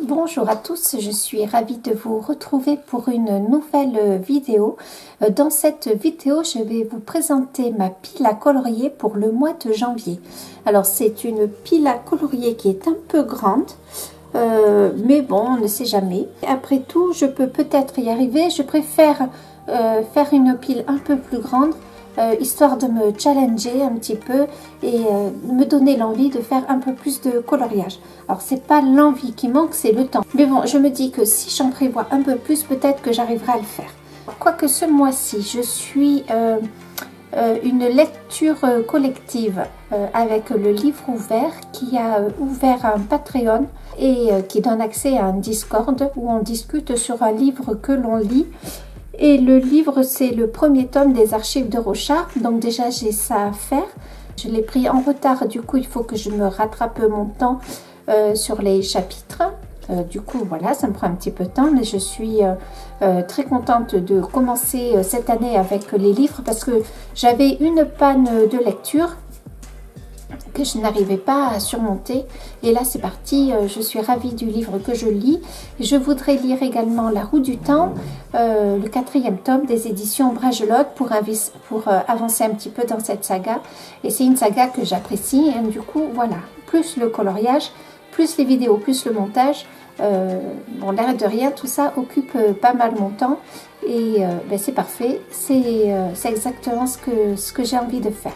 Bonjour à tous, je suis ravie de vous retrouver pour une nouvelle vidéo. Dans cette vidéo, je vais vous présenter ma pile à colorier pour le mois de janvier. Alors c'est une pile à colorier qui est un peu grande, mais bon, on ne sait jamais. Après tout, je peux peut-être y arriver. Je préfère faire une pile un peu plus grande, histoire de me challenger un petit peu et me donner l'envie de faire un peu plus de coloriage. Alors c'est pas l'envie qui manque, c'est le temps. Mais bon, je me dis que si j'en prévois un peu plus, peut-être que j'arriverai à le faire. Quoique ce mois-ci, je suis une lecture collective avec le livre ouvert qui a ouvert un Patreon et qui donne accès à un Discord où on discute sur un livre que l'on lit. Et le livre, c'est le premier tome des archives de Rochard. Donc déjà, j'ai ça à faire. Je l'ai pris en retard. Du coup, il faut que je me rattrape mon temps sur les chapitres. Du coup, voilà, ça me prend un petit peu de temps. Mais je suis très contente de commencer cette année avec les livres. Parce que j'avais une panne de lecture que je n'arrivais pas à surmonter. Et là, c'est parti. Je suis ravie du livre que je lis. Je voudrais lire également La Roue du Temps, le 4e tome des éditions Bragelonne pour avancer un petit peu dans cette saga. Et c'est une saga que j'apprécie. Du coup, voilà, plus le coloriage, plus les vidéos, plus le montage. Bon, l'air de rien, tout ça occupe pas mal mon temps. Et ben, c'est parfait. C'est exactement ce que j'ai envie de faire.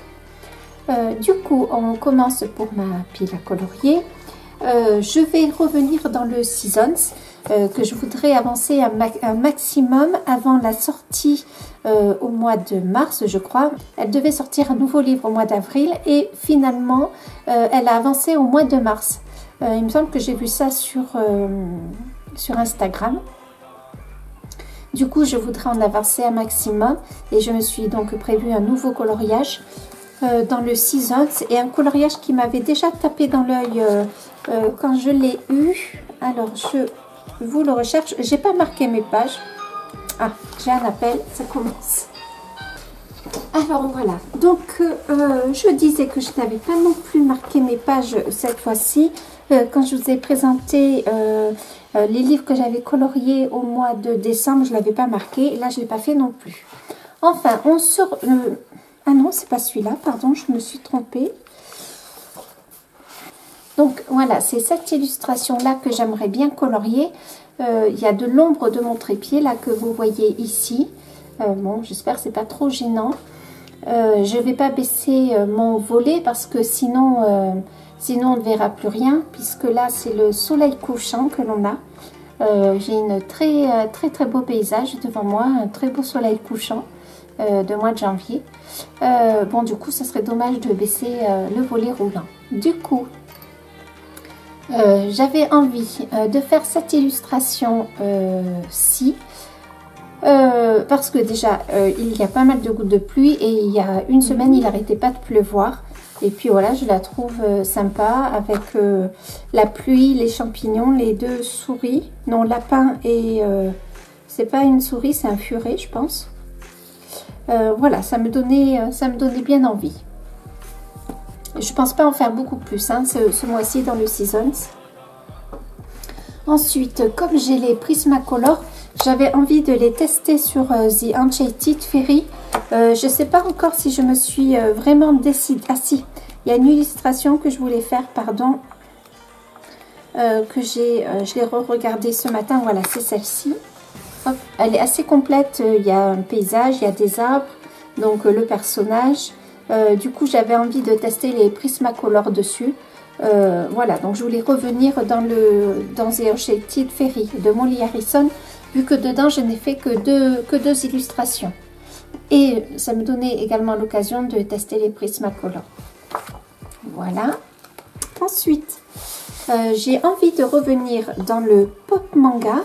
Du coup, on commence pour ma pile à colorier. Je vais revenir dans le Seasons que je voudrais avancer un maximum avant la sortie au mois de mars, je crois. Elle devait sortir un nouveau livre au mois d'avril et finalement, elle a avancé au mois de mars. Il me semble que j'ai vu ça sur Instagram. Du coup, je voudrais en avancer un maximum et je me suis donc prévu un nouveau coloriage dans le Seasons et un coloriage qui m'avait déjà tapé dans l'œil quand je l'ai eu. Alors je vous le recherche. J'ai pas marqué mes pages. Ah, j'ai un appel, ça commence. Alors voilà, donc je disais que je n'avais pas non plus marqué mes pages cette fois-ci. Quand je vous ai présenté les livres que j'avais coloriés au mois de décembre, je ne l'avais pas marqué. Et là, je ne l'ai pas fait non plus. Enfin, on se... Ah non, c'est pas celui-là, pardon, je me suis trompée. Donc voilà, c'est cette illustration-là que j'aimerais bien colorier. Il y a de l'ombre de mon trépied, là, que vous voyez ici. Bon, j'espère que c'est pas trop gênant. Je vais pas baisser mon volet parce que sinon on ne verra plus rien, puisque là, c'est le soleil couchant que l'on a. J'ai un très beau paysage devant moi, un très beau soleil couchant. De mois de janvier. Bon, du coup, ça serait dommage de baisser le volet roulant. Du coup, j'avais envie de faire cette illustration-ci parce que déjà, il y a pas mal de gouttes de pluie et il y a une semaine, il n'arrêtait pas de pleuvoir. Et puis voilà, je la trouve sympa avec la pluie, les champignons, les deux souris. Non, lapin et... c'est pas une souris, c'est un furet, je pense. Voilà, ça me donnait bien envie. Je pense pas en faire beaucoup plus hein, ce mois-ci dans le Seasons. Ensuite, comme j'ai les Prismacolor, j'avais envie de les tester sur The Enchanted Fairy. Je sais pas encore si je me suis vraiment décidée. Ah si, il y a une illustration que je voulais faire, pardon, je l'ai re-regardée ce matin. Voilà, c'est celle-ci. Hop, elle est assez complète, il y a un paysage, il y a des arbres, donc le personnage. Du coup, j'avais envie de tester les Prismacolor dessus. Voilà, donc je voulais revenir dans The Enchanted Fairy de Molly Harrison, vu que dedans, je n'ai fait que deux illustrations. Et ça me donnait également l'occasion de tester les Prismacolor. Voilà. Ensuite, j'ai envie de revenir dans le pop manga.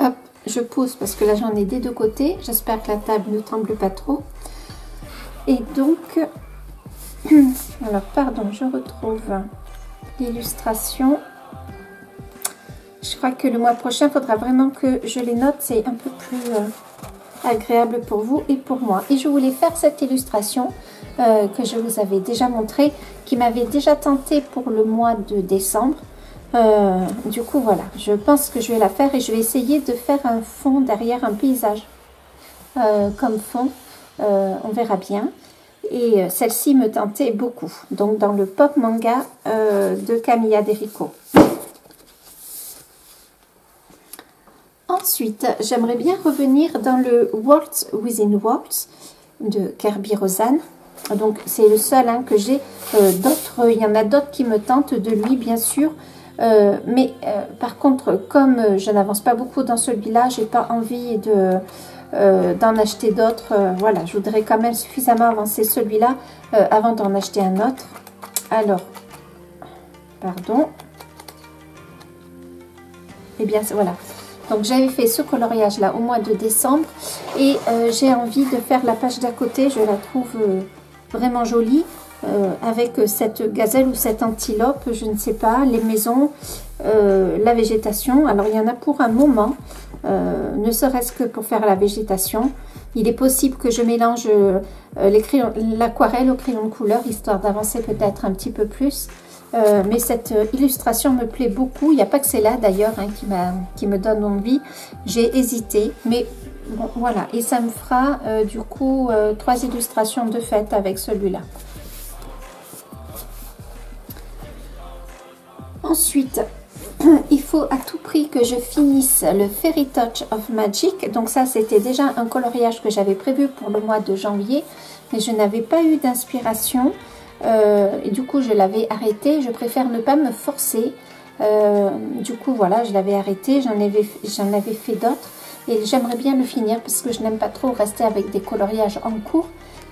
Hop, je pose parce que là j'en ai des deux côtés. J'espère que la table ne tremble pas trop. Et donc, alors pardon, je retrouve l'illustration. Je crois que le mois prochain, il faudra vraiment que je les note. C'est un peu plus agréable pour vous et pour moi. Et je voulais faire cette illustration que je vous avais déjà montrée, qui m'avait déjà tenté pour le mois de décembre. Du coup, voilà, je pense que je vais la faire et je vais essayer de faire un fond derrière un paysage comme fond. On verra bien. Et celle-ci me tentait beaucoup. Donc, dans le pop manga de Camilla Derico. Ensuite, j'aimerais bien revenir dans le Worlds Within Worlds de Kerby Rosan. Donc, c'est le seul que j'ai. Il y en a d'autres qui me tentent de lui, bien sûr. Mais par contre, comme je n'avance pas beaucoup dans celui-là, j'ai pas envie d'en acheter d'autres. Voilà, je voudrais quand même suffisamment avancer celui-là avant d'en acheter un autre. Alors, pardon. Eh bien, voilà. Donc, j'avais fait ce coloriage-là au mois de décembre. Et j'ai envie de faire la page d'à côté. Je la trouve vraiment jolie. Avec cette gazelle ou cette antilope, je ne sais pas, les maisons, la végétation. Alors, il y en a pour un moment, ne serait-ce que pour faire la végétation. Il est possible que je mélange l'aquarelle au crayon de couleur, histoire d'avancer peut-être un petit peu plus. Mais cette illustration me plaît beaucoup. Il n'y a pas que celle-là d'ailleurs qui me donne envie. J'ai hésité, mais bon, voilà. Et ça me fera du coup 3 illustrations de fête avec celui-là. Ensuite, il faut à tout prix que je finisse le Fairy Touch of Magic. Donc ça, c'était déjà un coloriage que j'avais prévu pour le mois de janvier, mais je n'avais pas eu d'inspiration. Et du coup, je l'avais arrêté. Je préfère ne pas me forcer. Du coup, voilà, je l'avais arrêté. J'en avais fait d'autres. Et j'aimerais bien le finir parce que je n'aime pas trop rester avec des coloriages en cours.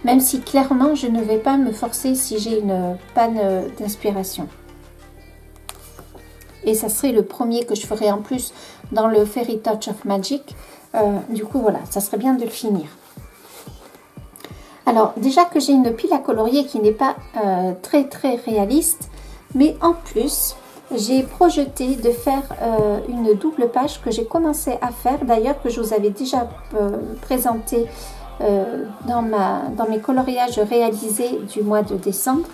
Même si clairement, je ne vais pas me forcer si j'ai une panne d'inspiration. Et ça serait le premier que je ferai en plus dans le Fairy Touch of Magic. Du coup, voilà, ça serait bien de le finir. Alors, déjà que j'ai une pile à colorier qui n'est pas très réaliste, mais en plus, j'ai projeté de faire une double page que j'ai commencé à faire, d'ailleurs que je vous avais déjà présenté dans mes coloriages réalisés du mois de décembre.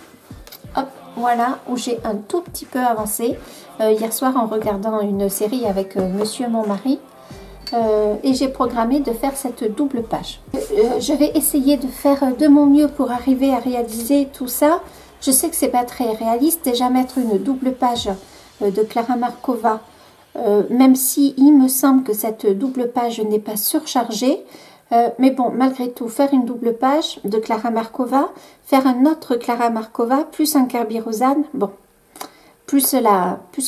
Hop, voilà, où j'ai un tout petit peu avancé hier soir en regardant une série avec monsieur mon mari. Et j'ai programmé de faire cette double page. Je vais essayer de faire de mon mieux pour arriver à réaliser tout ça. Je sais que c'est pas très réaliste, déjà mettre une double page de Clara Markova, même si il me semble que cette double page n'est pas surchargée. Mais bon, malgré tout, faire une double page de Clara Markova, faire un autre Clara Markova, plus un Kerby Rosan, bon, plus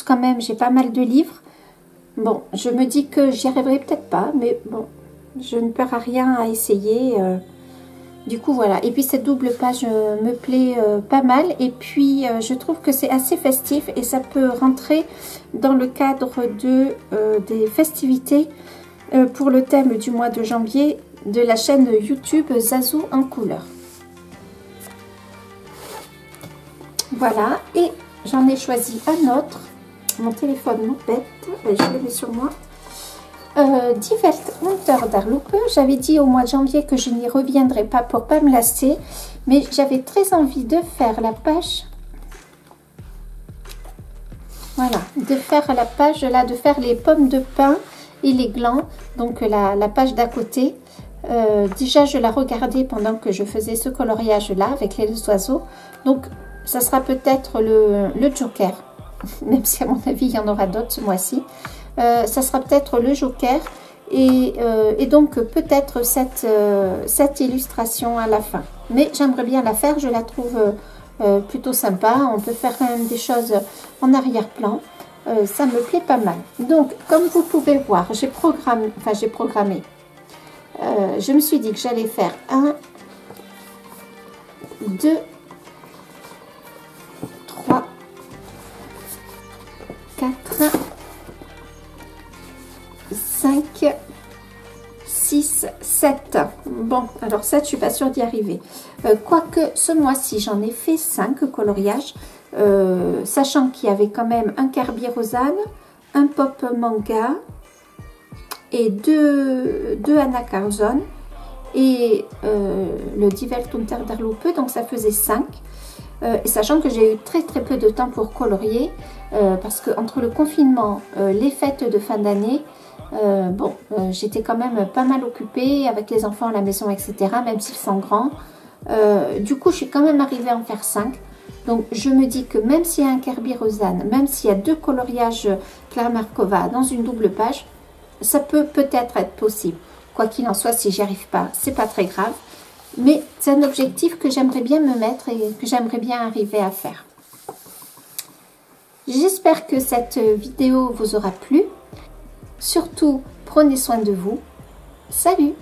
quand même, j'ai pas mal de livres. Bon, je me dis que j'y arriverai peut-être pas, mais bon, je ne perds à rien à essayer. Du coup, voilà. Et puis, cette double page me plaît pas mal. Et puis, je trouve que c'est assez festif et ça peut rentrer dans le cadre des festivités pour le thème du mois de janvier de la chaîne YouTube Zazou en couleur. Voilà. Et j'en ai choisi un autre. Mon téléphone m'embête, je le mets sur moi. Die Welt unter der Lupe. J'avais dit au mois de janvier que je n'y reviendrai pas pour pas me lasser, mais j'avais très envie de faire la page. Voilà, de faire la page là, de faire les pommes de pin et les glands, donc la page d'à côté. Déjà, je la regardais pendant que je faisais ce coloriage là avec les deux oiseaux, donc ça sera peut-être le Joker. Même si à mon avis il y en aura d'autres ce mois-ci, ça sera peut-être le Joker et donc peut-être cette illustration à la fin. Mais j'aimerais bien la faire, je la trouve plutôt sympa. On peut faire quand même des choses en arrière-plan, ça me plaît pas mal. Donc comme vous pouvez voir, j'ai programmé, je me suis dit que j'allais faire 1, 2, 3, 4, 5, 6, 7. Bon, alors 7, je suis pas sûre d'y arriver. Quoique, ce mois-ci, j'en ai fait 5 coloriages, sachant qu'il y avait quand même un Kerby Rosan, un Pop Manga et deux Anna Carlson et le Die Welt unter der Lupe, donc ça faisait 5. Et sachant que j'ai eu très peu de temps pour colorier, parce que entre le confinement, les fêtes de fin d'année, j'étais quand même pas mal occupée avec les enfants à la maison, etc., même s'ils sont grands. Du coup, je suis quand même arrivée à en faire 5. Donc, je me dis que même s'il y a un Kerby Rosanne, même s'il y a 2 coloriages Claire Markova dans une double page, ça peut peut-être être possible. Quoi qu'il en soit, si j'y arrive pas, c'est pas très grave. Mais c'est un objectif que j'aimerais bien me mettre et que j'aimerais bien arriver à faire. J'espère que cette vidéo vous aura plu. Surtout, prenez soin de vous. Salut!